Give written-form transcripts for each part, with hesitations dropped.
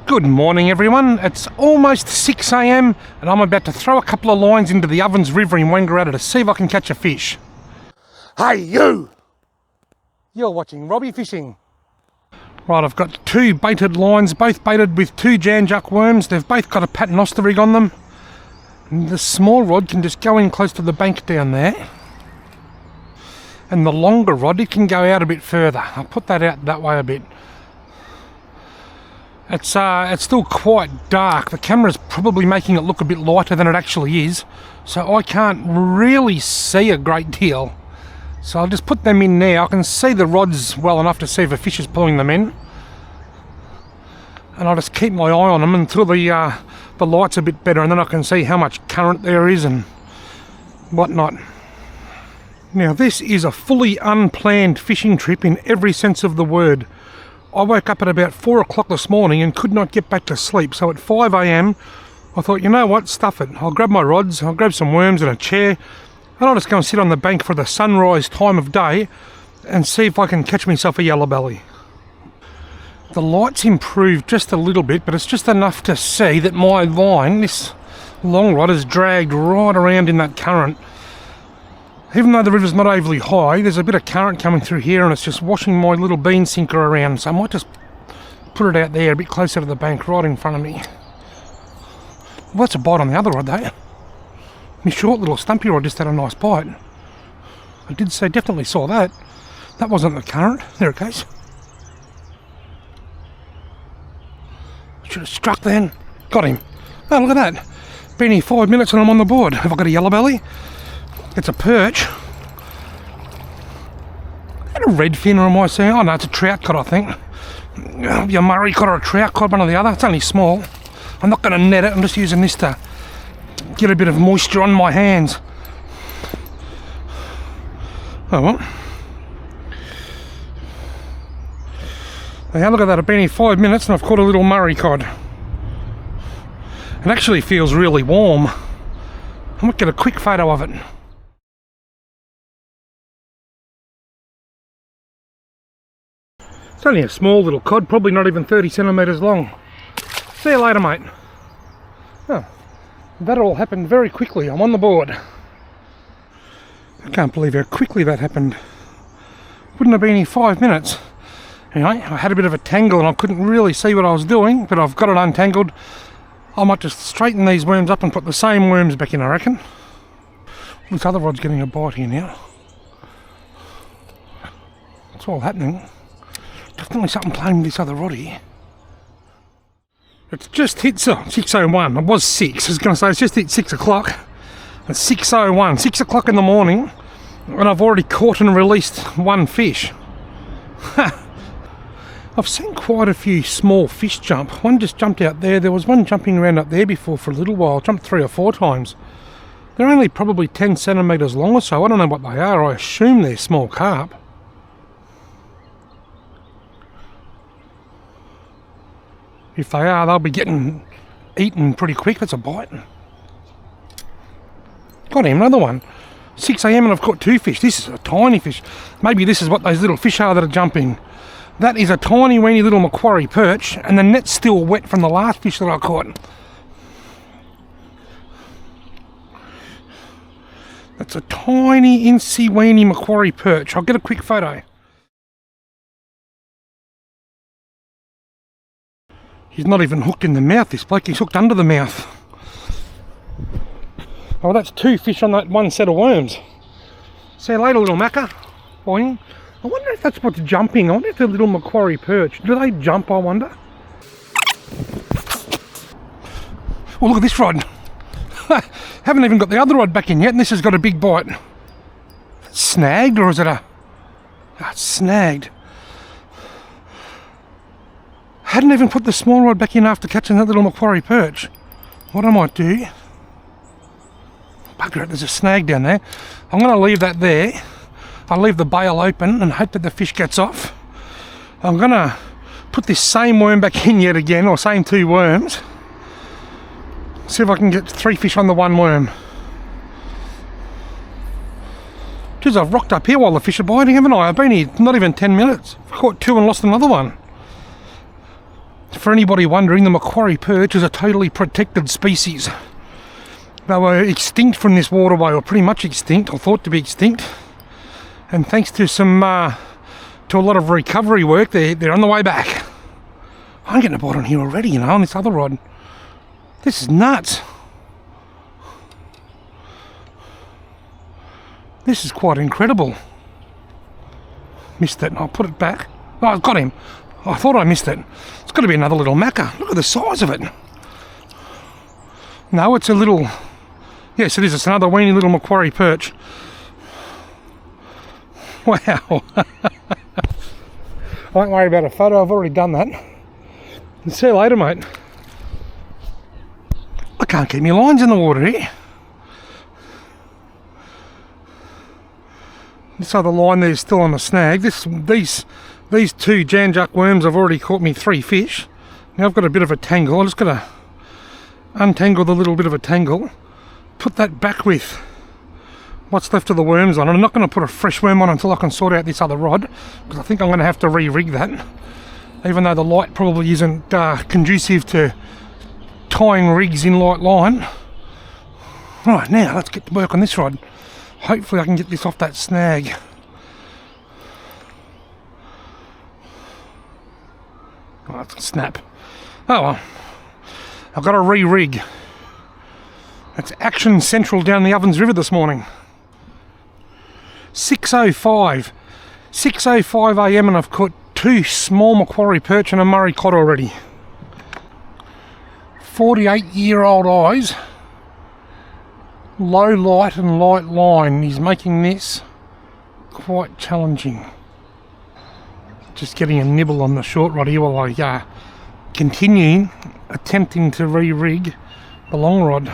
Good morning everyone, it's almost 6 a.m. and I'm about to throw a couple of lines into the Ovens River in Wangaratta to see if I can catch a fish. Hey you! You're watching Robbie Fishing. Right, I've got two baited lines, both baited with two janjuck worms. They've both got a paternoster rig on them. And the small rod can just go in close to the bank down there. And the longer rod, it can go out a bit further. I'll put that out that way a bit. It's still quite dark. The camera's probably making it look a bit lighter than it actually is, so I can't really see a great deal. So I'll just put them in now. I can see the rods well enough to see if a fish is pulling them in. And I'll just keep my eye on them until the light's a bit better, and then I can see how much current there is and whatnot. Now this is a fully unplanned fishing trip in every sense of the word. I woke up at about 4 o'clock this morning and could not get back to sleep, so at 5 a.m. I thought, you know what, stuff it. I'll grab my rods, I'll grab some worms and a chair, and I'll just go and sit on the bank for the sunrise time of day and see if I can catch myself a yellow belly. The light's improved just a little bit, but it's just enough to see that my line, this long rod, is dragged right around in that current. Even though the river's not overly high, there's a bit of current coming through here and it's just washing my little bean sinker around, so I might just put it out there a bit closer to the bank right in front of me. Well, that's a bite on the other rod though. My short little stumpy rod just had a nice bite. I did say, definitely saw that. That wasn't the current. There it goes. Should have struck then. Got him. Oh, look at that. Been here 5 minutes and I'm on the board. Have I got a yellow belly? It's a perch. Is that a redfin or am I saying? Oh no, it's a trout cod I think. Your Murray cod or a trout cod, one or the other. It's only small. I'm not going to net it, I'm just using this to get a bit of moisture on my hands. Oh well. Now look at that, I've been here 5 minutes and I've caught a little Murray cod. It actually feels really warm. I might get a quick photo of it. It's only a small little cod, probably not even 30 centimetres long. See you later, mate. Oh, that all happened very quickly. I'm on the board. I can't believe how quickly that happened. Wouldn't have been here 5 minutes. Anyway, I had a bit of a tangle and I couldn't really see what I was doing, but I've got it untangled. I might just straighten these worms up and put the same worms back in, I reckon. This other rod's getting a bite here now. It's all happening. Definitely something playing with this other rod here. It's just hit 6:01. It was 6. I was going to say it's just hit 6 o'clock. It's 6:01. 6 o'clock in the morning, and I've already caught and released one fish. I've seen quite a few small fish jump. One just jumped out there. There was one jumping around up there before for a little while. Jumped 3 or 4 times. They're only probably 10 centimetres long or so. I don't know what they are. I assume they're small carp. If they are, they'll be getting eaten pretty quick. That's a bite. Got him, another one. 6 a.m. and I've caught 2 fish. This is a tiny fish. Maybe this is what those little fish are that are jumping. That is a tiny weeny little Macquarie perch, and the net's still wet from the last fish that I caught. That's a tiny incy weeny Macquarie perch. I'll get a quick photo. He's not even hooked in the mouth, this bloke. He's hooked under the mouth. Oh, that's 2 fish on that one set of worms. See you later, little macca. Boing. I wonder if that's what's jumping. I wonder if the little Macquarie perch, do they jump, I wonder? Oh, look at this rod. Haven't even got the other rod back in yet, and this has got a big bite. It's snagged, or is it a... Oh, it's snagged. Hadn't even put the small rod back in after catching that little Macquarie perch. What I might do... Bugger it, there's a snag down there. I'm going to leave that there. I'll leave the bail open and hope that the fish gets off. I'm going to put this same worm back in yet again, or same 2 worms. See if I can get 3 fish on the one worm. Geez, I've rocked up here while the fish are biting, haven't I? I've been here not even 10 minutes. I've caught 2 and lost another one. For anybody wondering, the Macquarie perch is a totally protected species. They were extinct from this waterway, or pretty much extinct, or thought to be extinct. And thanks to to a lot of recovery work, they're on the way back. I'm getting a bite on here already, you know, on this other rod. This is nuts. This is quite incredible. Missed it. I'll put it back. Oh, I've got him. I thought I missed it. It's got to be another little macca. Look at the size of it. No, it's a little... Yes, it is. It's another weeny little Macquarie perch. Wow. I won't worry about a photo. I've already done that. See you later, mate. I can't keep my lines in the water here. This other line there's still on the snag. These two Janjuk worms have already caught me 3 fish. Now I've got a bit of a tangle. I'm just going to untangle the little bit of a tangle, put that back with what's left of the worms on. And I'm not going to put a fresh worm on until I can sort out this other rod, because I think I'm going to have to re-rig that, even though the light probably isn't conducive to tying rigs in light line. Right, now let's get to work on this rod. Hopefully I can get this off that snag. Oh, that's a snap. Oh well. I've got to re-rig. It's action central down the Ovens River this morning. 6:05. 6:05 AM and I've caught 2 small Macquarie perch and a Murray cod already. 48-year-old eyes. Low light and light line is making this quite challenging. Just getting a nibble on the short rod here while I continue attempting to re-rig the long rod.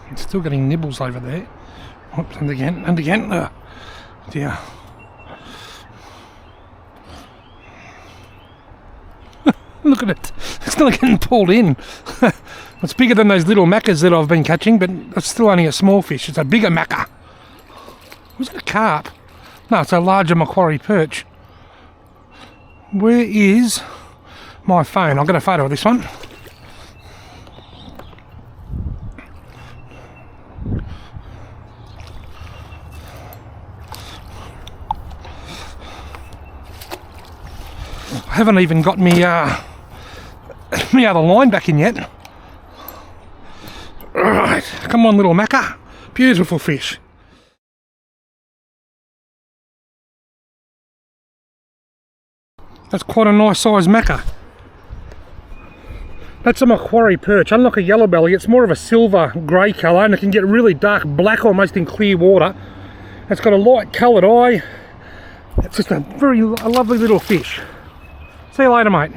I'm still getting nibbles over there. Oops, and again, and again. Dear. Look at it. It's not getting pulled in. It's bigger than those little maccas that I've been catching, but it's still only a small fish. It's a bigger macca. Was it a carp? No, it's a larger Macquarie perch. Where is my phone? I'll get a photo of this one. I haven't even got me my other line back in yet. Right, come on little macca. Beautiful fish. That's quite a nice sized macca. That's a Macquarie perch. Unlike a yellow belly, it's more of a silver grey colour and it can get really dark black almost in clear water. It's got a light coloured eye. It's just a lovely little fish. See you later, mate.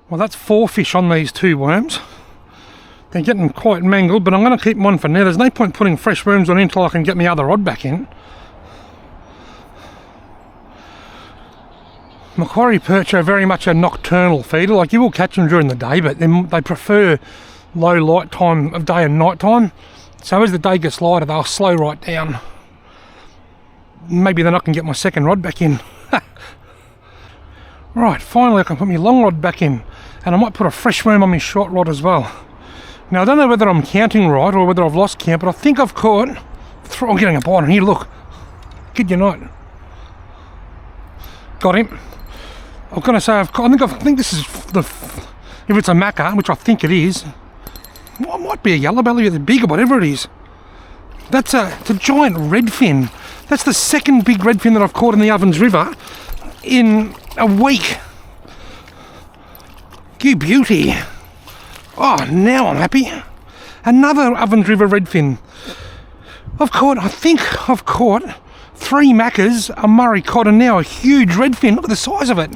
Well, that's 4 fish on these 2 worms. They're getting quite mangled, but I'm going to keep them on for now. There's no point putting fresh worms on until I can get my other rod back in. Macquarie perch are very much a nocturnal feeder. Like, you will catch them during the day, but they prefer low light time of day and night time. So as the day gets lighter, they'll slow right down. Maybe then I can get my second rod back in. Right, finally I can put my long rod back in, and I might put a fresh worm on my short rod as well. Now I don't know whether I'm counting right or whether I've lost count, but I think I've caught... I'm getting a bite on here, look. Kid you not. Got him. I'm going to say I think this is the... If it's a macca, which I think it is, well, it might be a yellow belly or big or whatever it is. It's a giant redfin. That's the second big redfin that I've caught in the Ovens River in a week. You beauty. Oh, now I'm happy. Another Ovens River redfin. I think I've caught 3 maccas, a Murray cod, and now a huge redfin. Look at the size of it.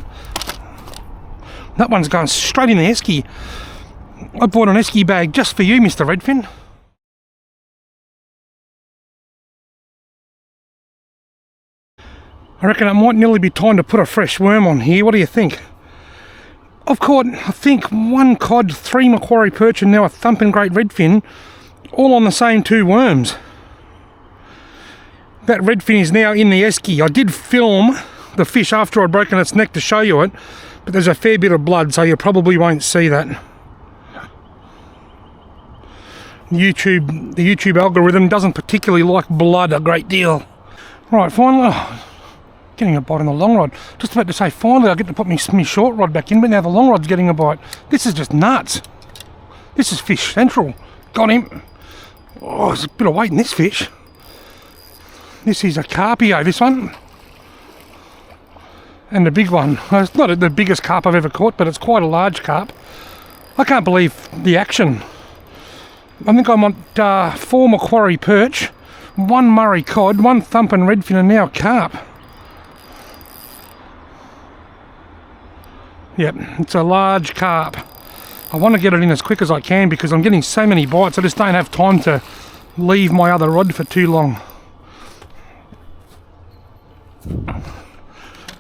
That one's going straight in the esky. I bought an esky bag just for you, Mr. Redfin. I reckon it might nearly be time to put a fresh worm on here. What do you think? I've caught, I think, 1 cod, 3 Macquarie perch, and now a thumping great redfin, all on the same 2 worms. That redfin is now in the esky. I did film the fish after I'd broken its neck to show you it, but there's a fair bit of blood, so you probably won't see that. The YouTube algorithm doesn't particularly like blood a great deal. Right, finally, getting a bite on the long rod. Just about to say, finally I get to put my short rod back in, but now the long rod's getting a bite. This is just nuts. This is fish central. Got him. Oh, there's a bit of weight in this fish. This is a carpio, this one. And the big one. It's not the biggest carp I've ever caught, but it's quite a large carp. I can't believe the action. I think I'm on 4 Macquarie perch, 1 Murray cod, 1 thumping redfin, and now a carp. Yep, it's a large carp. I want to get it in as quick as I can because I'm getting so many bites. I just don't have time to leave my other rod for too long.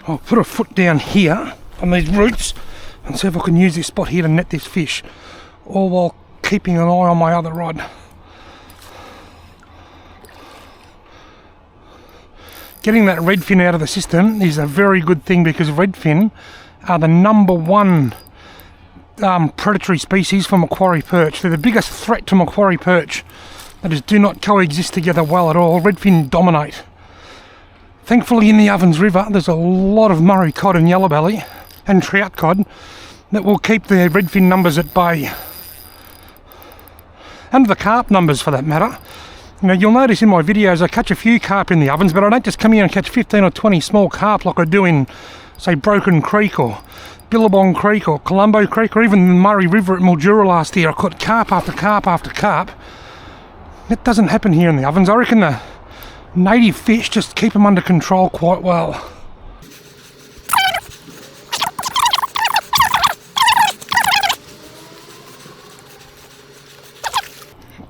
I'll put a foot down here on these roots and see if I can use this spot here to net this fish, all while keeping an eye on my other rod. Getting that redfin out of the system is a very good thing because redfin are the #1 predatory species for Macquarie perch. They're the biggest threat to Macquarie perch. They just do not coexist together well at all. Redfin dominate. Thankfully in the Ovens River there's a lot of Murray cod and yellow belly and trout cod that will keep the redfin numbers at bay. And the carp numbers for that matter. You know, you'll notice in my videos I catch a few carp in the ovens, but I don't just come here and catch 15 or 20 small carp like I do in, say, Broken Creek or Billabong Creek or Colombo Creek or even the Murray River at Mildura last year. I caught carp after carp after carp. That doesn't happen here in the ovens. I reckon the native fish just keep them under control quite well.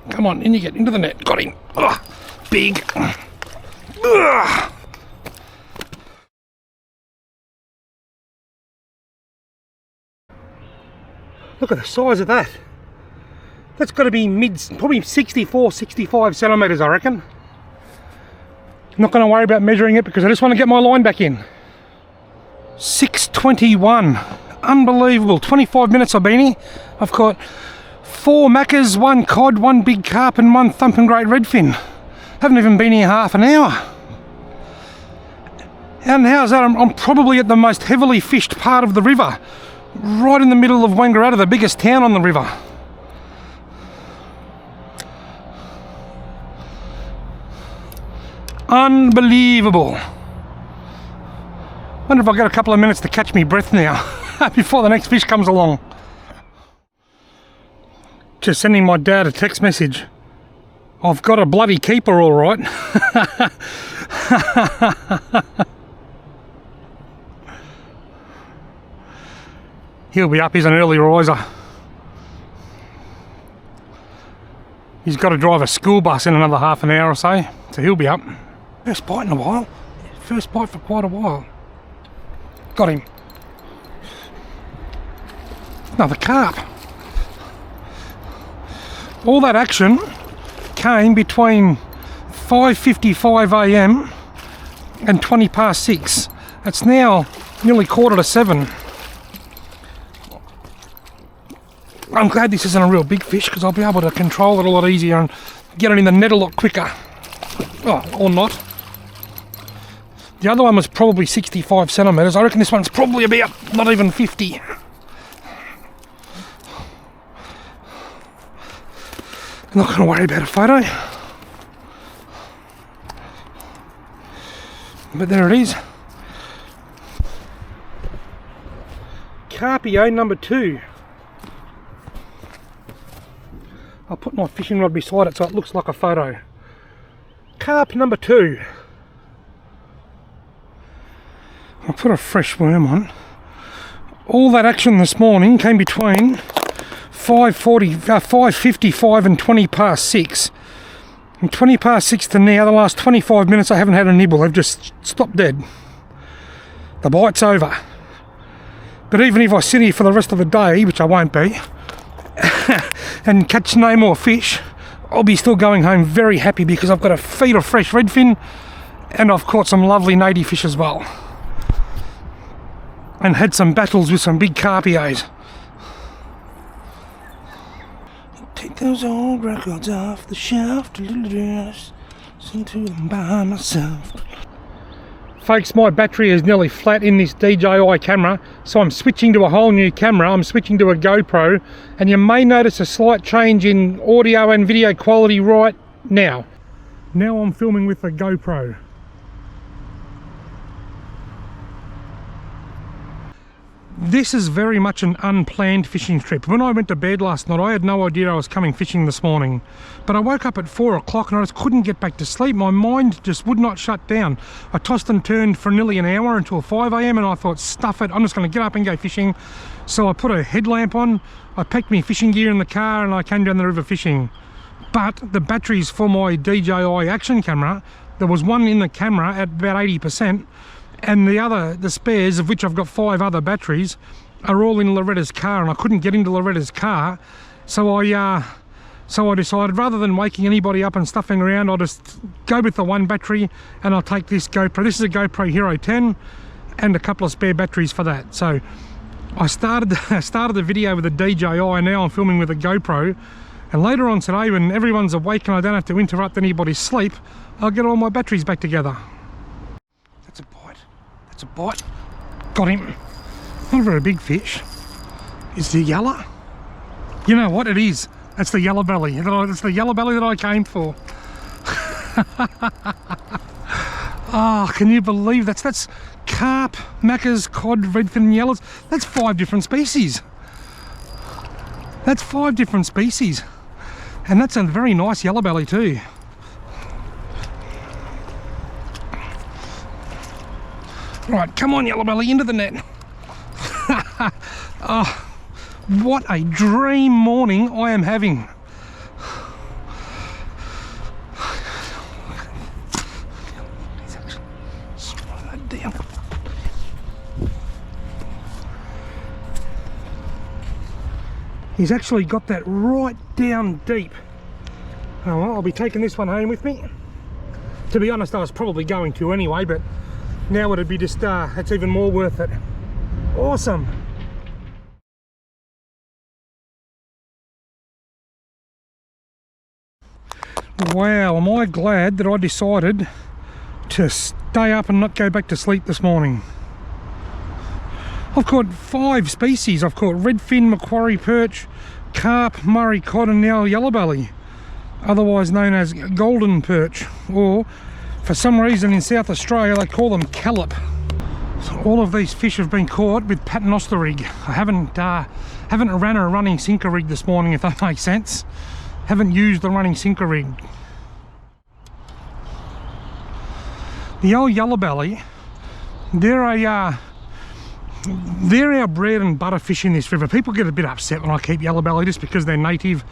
Come on, in you get, into the net. Got him. Ugh, big. Ugh. Look at the size of that. That's got to be probably 64, 65 centimetres, I reckon. I'm not going to worry about measuring it because I just want to get my line back in. 6:21. Unbelievable. 25 minutes I've been here. I've caught 4 maccas, 1 cod, 1 big carp and 1 thumping great redfin. Haven't even been here half an hour. And how's that? I'm probably at the most heavily fished part of the river. Right in the middle of Wangaratta, the biggest town on the river. Unbelievable. Wonder if I've got a couple of minutes to catch me breath now before the next fish comes along. Just sending my dad a text message. I've got a bloody keeper all right. He'll be up, he's an early riser. He's got to drive a school bus in another half an hour or so he'll be up. First bite in a while. First bite for quite a while. Got him. Another carp. All that action came between 5:55 a.m. and 20 past 6. It's now nearly 6:45. I'm glad this isn't a real big fish because I'll be able to control it a lot easier and get it in the net a lot quicker. Oh, or not. The other one was probably 65 centimetres. I reckon this one's probably about not even 50. I'm not going to worry about a photo. But there it is. Carpio number 2. I'll put my fishing rod beside it so it looks like a photo. Carp number 2. I'll put a fresh worm on. All that action this morning came between 5:55 and 20 past 6. From 20 past 6 to now, the last 25 minutes I haven't had a nibble. They've just stopped dead. The bite's over. But even if I sit here for the rest of the day, which I won't be, and catch no more fish, I'll be still going home very happy because I've got a feed of fresh redfin, And I've caught some lovely native fish as well. And had some battles with some big carpios. Take those old records off the shelf, listen to them by myself. Folks, my battery is nearly flat in this DJI camera, so I'm switching to a whole new camera. I'm switching to a GoPro, and you may notice a slight change in audio and video quality right now. Now I'm filming with the GoPro. This is very much an unplanned fishing trip. When I went to bed last night, I had no idea I was coming fishing this morning. But I woke up at 4 o'clock and I just couldn't get back to sleep. My mind just would not shut down. I tossed and turned for nearly an hour until 5 AM and I thought, stuff it, I'm just going to get up and go fishing. So I put a headlamp on, I packed my fishing gear in the car and I came down the river fishing. But the batteries for my DJI action camera, there was one in the camera at about 80%. And the spares, of which I've got 5 other batteries, are all in Loretta's car, and I couldn't get into Loretta's car, so I decided, rather than waking anybody up and stuffing around, I'll just go with the one battery and I'll take this GoPro. This is a GoPro Hero 10 and a couple of spare batteries for that. So I started the video with a DJI, and now I'm filming with a GoPro, and later on today, when everyone's awake and I don't have to interrupt anybody's sleep, I'll get all my batteries back together. That's a bite. That's a bite. Got him. Not a very big fish. Is the yellow? You know what it is? That's the yellow belly. It's the yellow belly that I came for. Oh, can you believe that's carp, macker's, cod, redfin and yellows. That's 5 different species. That's 5 different species. And that's a very nice yellow belly too. Right, come on, yellow belly, into the net. Oh, what a dream morning I am having. Slow that down. He's actually got that right down deep. Oh well, I'll be taking this one home with me. To be honest, I was probably going to anyway, but now it'd be just, it's even more worth it. Awesome. Wow, am I glad that I decided to stay up and not go back to sleep this morning. I've caught 5 species. I've caught redfin, macquarie perch, carp, Murray cod and now yellow belly, otherwise known as golden perch, or for some reason in South Australia they call them callop. So all of these fish have been caught with paternoster rig. I haven't ran a running sinker rig this morning, if that makes sense. Haven't used the running sinker rig. The old yellow belly, they're our bread and butter fish in this river. People get a bit upset when I keep yellow belly just because they're native.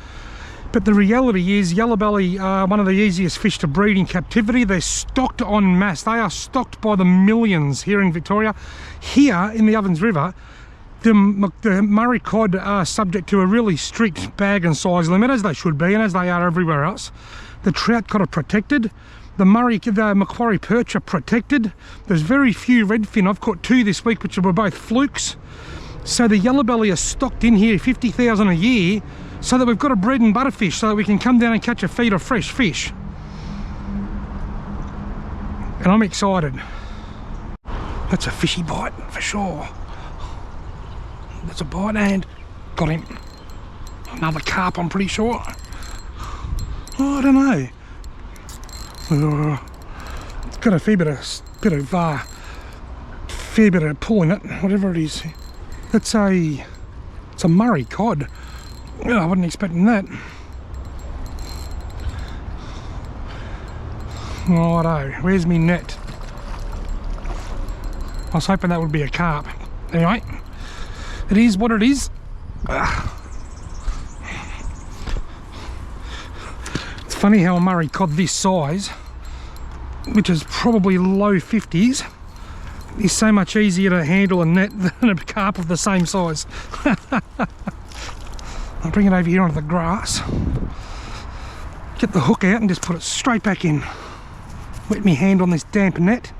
But the reality is yellow belly are one of the easiest fish to breed in captivity. They're stocked en masse. They are stocked by the millions here in Victoria. Here in the Ovens River, the Murray cod are subject to a really strict bag and size limit, as they should be, and as they are everywhere else. The trout cod are protected. The macquarie perch are protected. There's very few redfin. I've caught 2 this week, which were both flukes. So the yellow belly are stocked in here, 50,000 a year, so that we've got a bread and butter fish, so that we can come down and catch a feed of fresh fish. And I'm excited. That's a fishy bite for sure. That's a bite, and got him. Another carp, I'm pretty sure. Oh, I don't know. It's got a fair bit of pull in it, whatever it is. It's a Murray cod. Oh, I wasn't expecting that. Righto, where's me net? I was hoping that would be a carp. Anyway, it is what it is. It's funny how a Murray cod this size, which is probably low 50s, is so much easier to handle a net than a carp of the same size. I'll bring it over here onto the grass, get the hook out and just put it straight back in. Wet me hand on this damp net.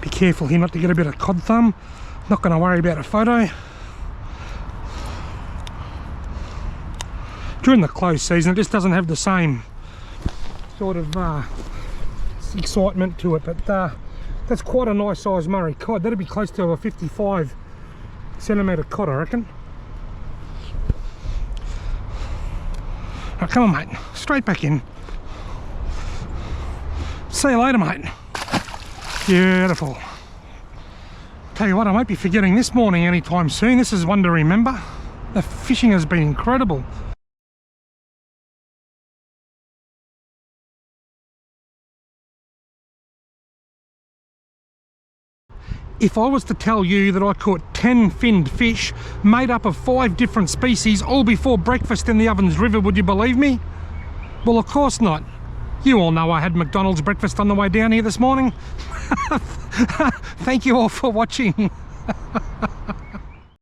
Be careful here not to get a bit of cod thumb. Not going to worry about a photo. During the close season it just doesn't have the same sort of excitement to it, but that's quite a nice size Murray cod. That'd be close to a 55 centimetre cod, I reckon. Right, come on mate, straight back in. See you later mate. Beautiful. Tell you what, I won't be forgetting this morning anytime soon. This is one to remember. The fishing has been incredible. If I was to tell you that I caught 10 finned fish made up of 5 different species all before breakfast in the Ovens River, would you believe me? Well, of course not. You all know I had McDonald's breakfast on the way down here this morning. Thank you all for watching.